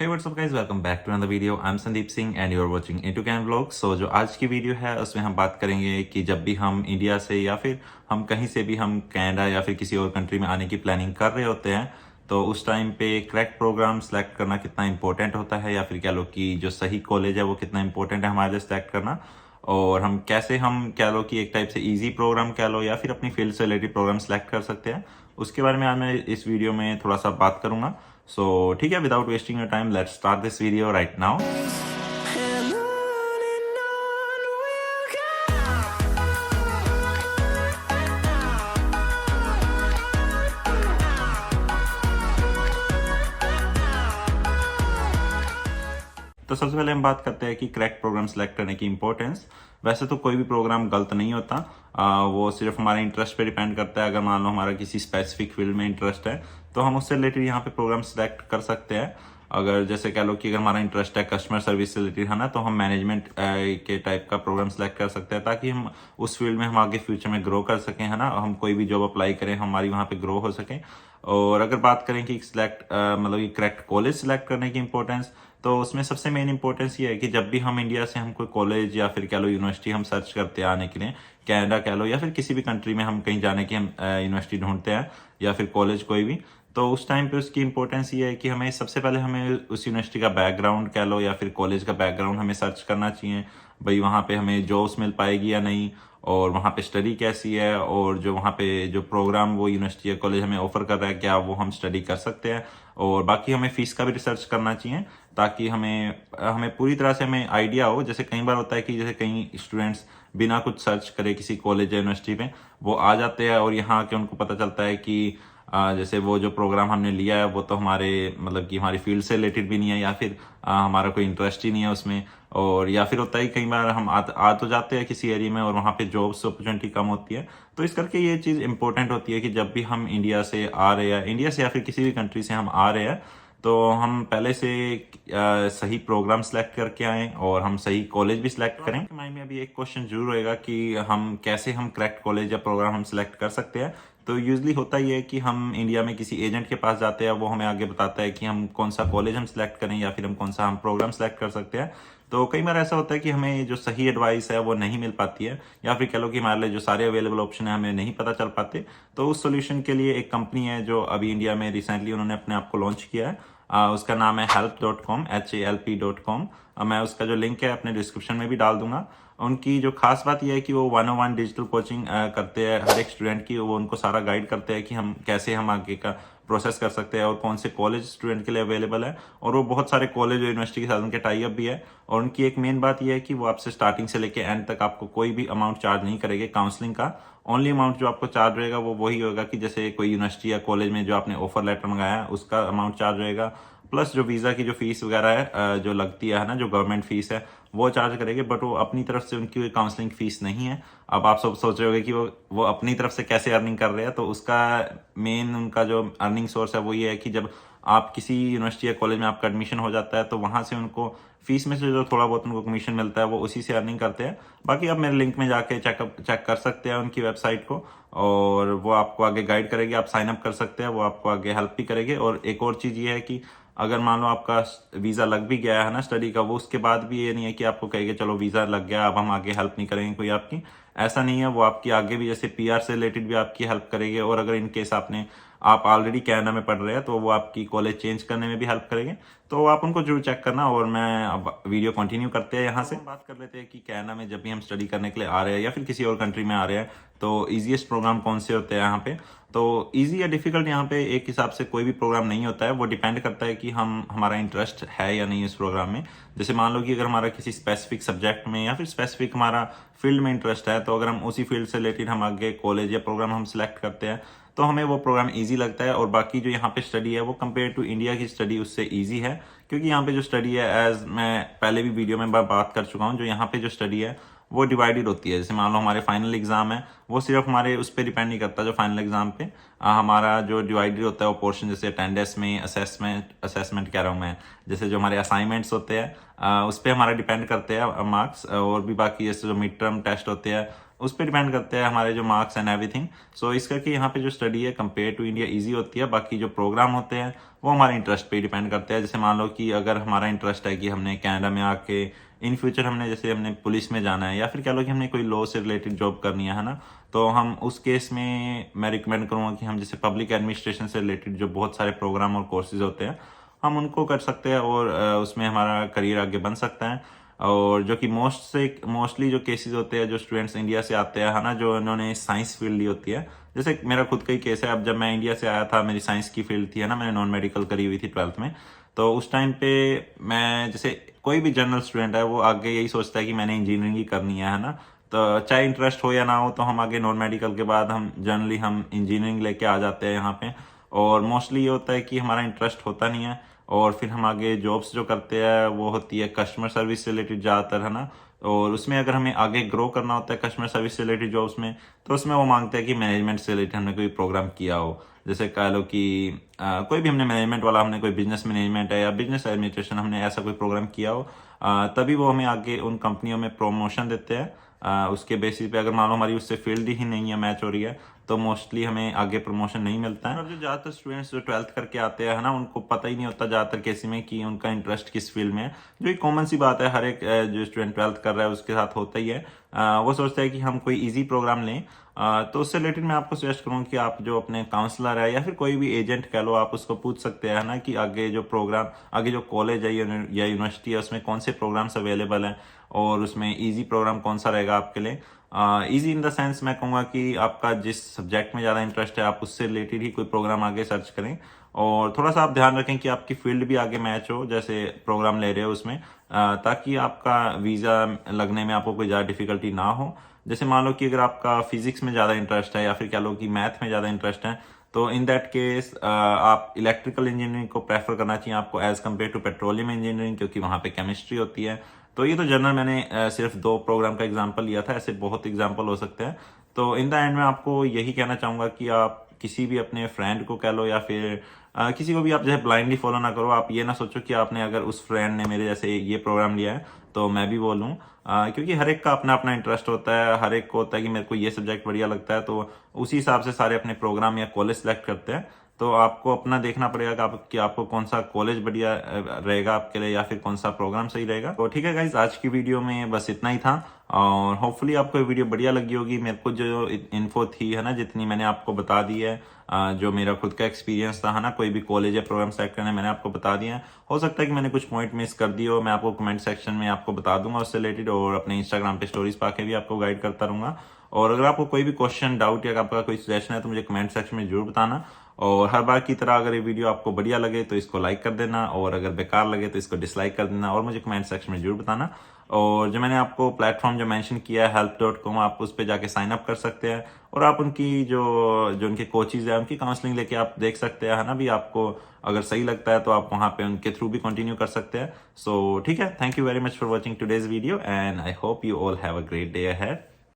Hey what's up guys, welcome back to another video. I'm Sandeep Singh and you're watching Into Can Vlog. So जो आज की video है उसमें हम बात करेंगे कि जब भी हम इंडिया से या फिर हम कहीं से भी हम कनाडा या फिर किसी और कंट्री में आने की प्लानिंग कर रहे होते हैं तो उस टाइम पे करेक्ट प्रोग्राम सेलेक्ट करना कितना इंपॉर्टेंट होता है या फिर कह लो कि जो सही कॉलेज है वो कितना इंपॉर्टेंट है हमारे लिए सेलेक्ट करना, और हम कैसे हम कह लो कि एक टाइप से इजी प्रोग्राम कह लो या फिर अपनी फील्ड से रिलेटेड प्रोग्राम सेलेक्ट कर सकते हैं, उसके बारे में आज मैं इस वीडियो में थोड़ा सा बात करूंगा. सो ठीक है, without wasting your time let's start this video right now. तो सबसे पहले हम बात करते हैं कि करेक्ट प्रोग्राम सेलेक्ट करने की इंपॉर्टेंस. वैसे तो कोई भी प्रोग्राम गलत नहीं होता, वो सिर्फ हमारे इंटरेस्ट पे डिपेंड करता है. अगर मान लो हमारा किसी स्पेसिफिक फील्ड में इंटरेस्ट है तो हम उससे रिलेटेड यहाँ पे प्रोग्राम सेलेक्ट कर सकते हैं. अगर जैसे कह लो कि अगर हमारा इंटरेस्ट है कस्टमर सर्विस से रिलेटेड है ना, तो हम मैनेजमेंट के टाइप का प्रोग्राम सेलेक्ट कर सकते हैं ताकि हम उस फील्ड में हम आगे फ्यूचर में ग्रो कर सकें, है ना. हम कोई भी जॉब अप्लाई करें हमारी वहाँ पे ग्रो हो सके. और अगर बात करें कि मतलब कि करेक्ट कॉलेज सेलेक्ट करने की इंपॉर्टेंस, तो उसमें सबसे मेन इंपॉर्टेंस ये है कि जब भी हम इंडिया से हम कोई कॉलेज या फिर कह लो यूनिवर्सिटी हम सर्च करते हैं आने के लिए, कनाडा कह लो या फिर किसी भी कंट्री में हम कहीं जाने की हम यूनिवर्सिटी ढूंढते हैं या फिर कॉलेज कोई भी, तो उस टाइम पे उसकी इंपॉर्टेंस ये है कि हमें सबसे पहले हमें उस यूनिवर्सिटी का बैकग्राउंड कह लो या फिर कॉलेज का बैकग्राउंड हमें सर्च करना चाहिए. भाई वहाँ पे हमें जॉब्स मिल पाएगी या नहीं, और वहाँ पे स्टडी कैसी है, और जो वहाँ पे जो प्रोग्राम वो यूनिवर्सिटी या कॉलेज हमें ऑफर कर रहा है क्या वो हम स्टडी कर सकते हैं. और बाकी हमें फीस का भी रिसर्च करना चाहिए ताकि हमें हमें पूरी तरह से हमें आइडिया हो. जैसे कई बार होता है कि जैसे कई स्टूडेंट्स बिना कुछ सर्च करे किसी कॉलेज या यूनिवर्सिटी में वो आ जाते हैं और यहाँ आके उनको पता चलता है कि जैसे वो जो प्रोग्राम हमने लिया है वो तो हमारे मतलब कि हमारी फील्ड से रिलेटेड भी नहीं है या फिर हमारा कोई इंटरेस्ट ही नहीं है उसमें. और या फिर होता है कई बार हम आ तो जाते हैं किसी एरिया में और वहाँ पे जॉब्स अपॉर्चुनिटी कम होती है. तो इस करके ये चीज़ इंपॉर्टेंट होती है कि जब भी हम इंडिया से आ रहे हैं, इंडिया से या फिर किसी भी कंट्री से हम आ रहे हैं, तो हम पहले से सही प्रोग्राम सेलेक्ट करके आएँ और हम सही कॉलेज भी सिलेक्ट करें. माइंड में अभी एक क्वेश्चन जरूर रहेगा कि हम कैसे हम करेक्ट कॉलेज या प्रोग्राम हम सिलेक्ट कर सकते हैं. तो यूजली होता ही है कि हम इंडिया में किसी एजेंट के पास जाते हैं, वो हमें आगे बताता है कि हम कौन सा कॉलेज हम सिलेक्ट करें या फिर हम कौन सा हम प्रोग्राम सेलेक्ट कर सकते हैं. तो कई बार ऐसा होता है कि हमें जो सही एडवाइस है वो नहीं मिल पाती है या फिर कह लो कि हमारे लिए जो सारे अवेलेबल ऑप्शन है हमें नहीं पता चल पाते. तो उस सोल्यूशन के लिए एक कंपनी है जो अभी इंडिया में रिसेंटली उन्होंने अपने आप को लॉन्च किया है. उसका नाम है help.com HALP.com. मैं उसका जो लिंक है अपने डिस्क्रिप्शन में भी डाल दूंगा. उनकी जो खास बात यह है कि वो 101 डिजिटल कोचिंग करते हैं हर एक स्टूडेंट की. वो उनको सारा गाइड करते हैं कि हम कैसे हम आगे का प्रोसेस कर सकते हैं और कौन से कॉलेज स्टूडेंट के लिए अवेलेबल है. और वो बहुत सारे कॉलेज और यूनिवर्सिटी के साथ उनके टाई अप भी है. और उनकी एक मेन बात यह है कि वो आपसे स्टार्टिंग से लेके एंड तक आपको कोई भी अमाउंट चार्ज नहीं करेंगे काउंसलिंग का. ओनली अमाउंट जो आपको चार्ज रहेगा वो वही होगा कि जैसे कोई यूनिवर्सिटी या कॉलेज में जो आपने ऑफर लेटर मंगाया है उसका अमाउंट चार्ज रहेगा, प्लस जो वीज़ा की जो फीस वगैरह है जो लगती है ना, जो गवर्नमेंट फीस है वो चार्ज करेंगे. बट वो अपनी तरफ से उनकी कोई काउंसलिंग फीस नहीं है. अब आप सब सोच रहे होंगे कि वो अपनी तरफ से कैसे अर्निंग कर रहे हैं. तो उसका मेन उनका जो अर्निंग सोर्स है वो ये है कि जब आप किसी यूनिवर्सिटी या कॉलेज में आपका एडमिशन हो जाता है तो वहाँ से उनको फीस में से जो थोड़ा बहुत उनको कमीशन मिलता है वो उसी से अर्निंग करते हैं. बाकी आप मेरे लिंक में जाके चेक कर सकते हैं उनकी वेबसाइट को, और वो आपको आगे गाइड करेगी. आप साइन अप कर सकते हैं, वो आपको आगे हेल्प भी करेंगे. और एक और चीज़ ये है कि अगर मान लो आपका वीज़ा लग भी गया है ना स्टडी का, वो उसके बाद भी ये नहीं है कि आपको कहेंगे चलो वीज़ा लग गया अब हम आगे हेल्प नहीं करेंगे कोई आपकी. ऐसा नहीं है, वो आपकी आगे भी जैसे पीआर से रिलेटेड भी आपकी हेल्प करेंगे. और अगर इन केस आप ऑलरेडी कनाडा में पढ़ रहे हैं तो वो आपकी कॉलेज चेंज करने में भी हेल्प करेंगे. तो आप उनको जरूर चेक करना. और मैं अब वीडियो कंटिन्यू करते हैं यहाँ से. बात कर लेते हैं कि कनाडा में जब भी हम स्टडी करने के लिए आ रहे हैं या फिर किसी और कंट्री में आ रहे हैं तो ईजीएस्ट प्रोग्राम कौन से होते हैं यहाँ पे. तो ईजी या डिफिकल्ट यहाँ पे एक हिसाब से कोई भी प्रोग्राम नहीं होता है, वो डिपेंड करता है कि हमारा इंटरेस्ट है या नहीं इस प्रोग्राम में. जैसे मान लो कि अगर हमारा किसी स्पेसिफिक सब्जेक्ट में या फिर स्पेसिफिक हमारा फील्ड में इंटरेस्ट है, तो अगर हम उसी फील्ड से रिलेटेड हम आगे कॉलेज या प्रोग्राम हम सिलेक्ट करते हैं तो हमें वो प्रोग्राम इजी लगता है. और बाकी जो यहाँ पे स्टडी है वो कंपेयर टू इंडिया की स्टडी उससे इजी है, क्योंकि यहाँ पे जो स्टडी है एज मैं पहले भी वीडियो में बात कर चुका हूँ, जो यहाँ पे जो स्टडी है वो डिवाइडेड होती है. जैसे मान लो हमारे फाइनल एग्जाम है, वो सिर्फ हमारे उस पर डिपेंड नहीं करता. जो फाइनल एग्जाम पे हमारा जो डिवाइडेड होता है वो पोर्शन, जैसे अटेंडेंस में असेसमेंट कह रहा हूँ मैं, जैसे जो हमारे असाइनमेंट्स होते हैं उस पर हमारा डिपेंड करते हैं मार्क्स. और भी बाकी जैसे जो मिड टर्म टेस्ट होते हैं उस पर डिपेंड करते हैं हमारे जो मार्क्स एंड एवरीथिंग। सो इस करके यहाँ पे जो स्टडी है कंपेयर टू इंडिया ईजी होती है। बाकी जो प्रोग्राम होते हैं वो हमारे इंटरेस्ट पे डिपेंड करते हैं। जैसे मान लो कि अगर हमारा इंटरेस्ट है कि हमने कनाडा में आके इन फ्यूचर हमने पुलिस में जाना है, या फिर कह लो कि हमने कोई लॉ से रिलेटेड जॉब करनी है ना, तो हम उस केस में मैं रिकमेंड करूँगा कि हम जैसे पब्लिक एडमिनिस्ट्रेशन से रिलेटेड जो बहुत सारे प्रोग्राम और कोर्सेज होते हैं हम उनको कर सकते हैं, और उसमें हमारा करियर आगे बन सकता है। और जो कि मोस्टली जो केसेस होते हैं, जो स्टूडेंट्स इंडिया से आते हैं है ना, जो इन्होंने साइंस फील्ड ली होती है, जैसे मेरा खुद का ही केस है। अब जब मैं इंडिया से आया था, मेरी साइंस की फील्ड थी है ना, मैंने नॉन मेडिकल करी हुई थी 12th में। तो उस टाइम पे मैं, जैसे कोई भी जनरल स्टूडेंट है वो आगे यही सोचता है कि मैंने इंजीनियरिंग ही करनी है ना, तो चाहे इंटरेस्ट हो या ना हो, तो हम आगे नॉन मेडिकल के बाद हम जनरली हम इंजीनियरिंग लेके आ जाते हैं यहाँ पे। और मोस्टली ये होता है कि हमारा इंटरेस्ट होता नहीं है, और फिर हम आगे जॉब्स जो करते हैं वो होती है कस्टमर सर्विस से रिलेटेड ज़्यादातर है ना। और उसमें अगर हमें आगे ग्रो करना होता है कस्टमर सर्विस से रिलेटेड जॉब्स में, तो उसमें वो मांगते हैं कि मैनेजमेंट से रिलेटेड हमने कोई प्रोग्राम किया हो। जैसे कह लो कि कोई भी हमने मैनेजमेंट वाला, हमने कोई बिजनेस मैनेजमेंट है या बिजनेस एडमिनिस्ट्रेशन, हमने ऐसा कोई प्रोग्राम किया हो, तभी वो हमें आगे उन कंपनियों में प्रमोशन देते हैं। उसके बेसिस पे अगर मान लो हमारी उससे फील्ड ही नहीं है, मैच हो रही है, तो मोस्टली हमें आगे प्रमोशन नहीं मिलता है। और जो ज़्यादातर स्टूडेंट्स जो 12th करके आते हैं है ना, उनको पता ही नहीं होता ज़्यादातर केस में कि उनका इंटरेस्ट किस फील्ड में है, जो एक कॉमन सी बात है, हर एक जो स्टूडेंट 12th कर रहा है उसके साथ होता ही है। वो सोचता है कि हम कोई ईजी प्रोग्राम लें। तो उससे रिलेटेड मैं आपको सजेस्ट करूँगा कि आप जो अपने काउंसलर है या फिर कोई भी एजेंट कह लो, आप उसको पूछ सकते हैं ना कि आगे जो प्रोग्राम, आगे जो कॉलेज है या यूनिवर्सिटी है, उसमें कौन से प्रोग्राम्स अवेलेबल हैं, और उसमें ईजी प्रोग्राम कौन सा रहेगा आपके लिए। ईजी इन द सेंस मैं कहूँगा कि आपका जिस सब्जेक्ट में ज़्यादा इंटरेस्ट है, आप उससे रिलेटेड ही कोई प्रोग्राम आगे सर्च करें। और थोड़ा सा आप ध्यान रखें कि आपकी फील्ड भी आगे मैच हो, जैसे प्रोग्राम ले रहे हो उसमें, ताकि आपका वीज़ा लगने में आपको कोई ज़्यादा डिफिकल्टी ना हो। जैसे मान लो कि अगर आपका फिजिक्स में ज़्यादा इंटरेस्ट है, या फिर कह लो कि मैथ में ज़्यादा इंटरेस्ट है, तो इन दैट केस आप इलेक्ट्रिकल इंजीनियरिंग को प्रेफर करना चाहिए आपको as compared to petroleum engineering, क्योंकि वहाँ पे केमिस्ट्री होती है। तो ये तो जनरल मैंने सिर्फ 2 प्रोग्राम का एग्जांपल लिया था, ऐसे बहुत एग्जांपल हो सकते हैं। तो इन द एंड में आपको यही कहना चाहूँगा कि आप किसी भी अपने फ्रेंड को कह लो, या फिर किसी को भी आप जैसे ब्लाइंडली फॉलो ना करो। आप ये ना सोचो कि आपने, अगर उस फ्रेंड ने मेरे जैसे ये प्रोग्राम लिया है तो मैं भी वो लूँ, क्योंकि हर एक का अपना अपना इंटरेस्ट होता है। हर एक को होता है कि मेरे को ये सब्जेक्ट बढ़िया लगता है, तो उसी हिसाब से सारे अपने प्रोग्राम या कॉलेज सेलेक्ट करते हैं। तो आपको अपना देखना पड़ेगा कि आपको कौन सा कॉलेज बढ़िया रहेगा आपके लिए, या फिर कौन सा प्रोग्राम सही रहेगा। तो ठीक है गाइज, आज की वीडियो में बस इतना ही था, और होपफुली आपको ये वीडियो बढ़िया लगी होगी। मेरे को जो इन्फो थी है ना, जितनी मैंने आपको बता दी है, जो मेरा खुद का एक्सपीरियंस था है ना, कोई भी कॉलेज या प्रोग्राम सेलेक्ट करने, मैंने आपको बता दिया है। हो सकता है कि मैंने कुछ पॉइंट मिस कर दिए हो, मैं आपको कमेंट सेक्शन में आपको बता दूंगा उससे रिलेटेड, और अपने इंस्टाग्राम पे स्टोरीज पाके भी आपको गाइड करता रहूंगा। और अगर आपको कोई भी क्वेश्चन, डाउट या आपका कोई सजेशन है तो मुझे कमेंट सेक्शन में जरूर बताना। और हर बार की तरह अगर ये वीडियो आपको बढ़िया लगे तो इसको लाइक कर देना, और अगर बेकार लगे तो इसको डिसलाइक कर देना, और मुझे कमेंट सेक्शन में जरूर बताना। और जो मैंने आपको प्लेटफॉर्म जो मेंशन किया है help.com, आप उस पर जाके साइन अप कर सकते हैं, और आप उनकी जो उनके कोचेज है उनकी काउंसलिंग लेके आप देख सकते हैं है ना। भी आपको अगर सही लगता है तो आप वहाँ पे उनके थ्रू भी कंटिन्यू कर सकते हैं। सो ठीक है, thank you very much for watching today's video, and I hope you all have a great day ahead.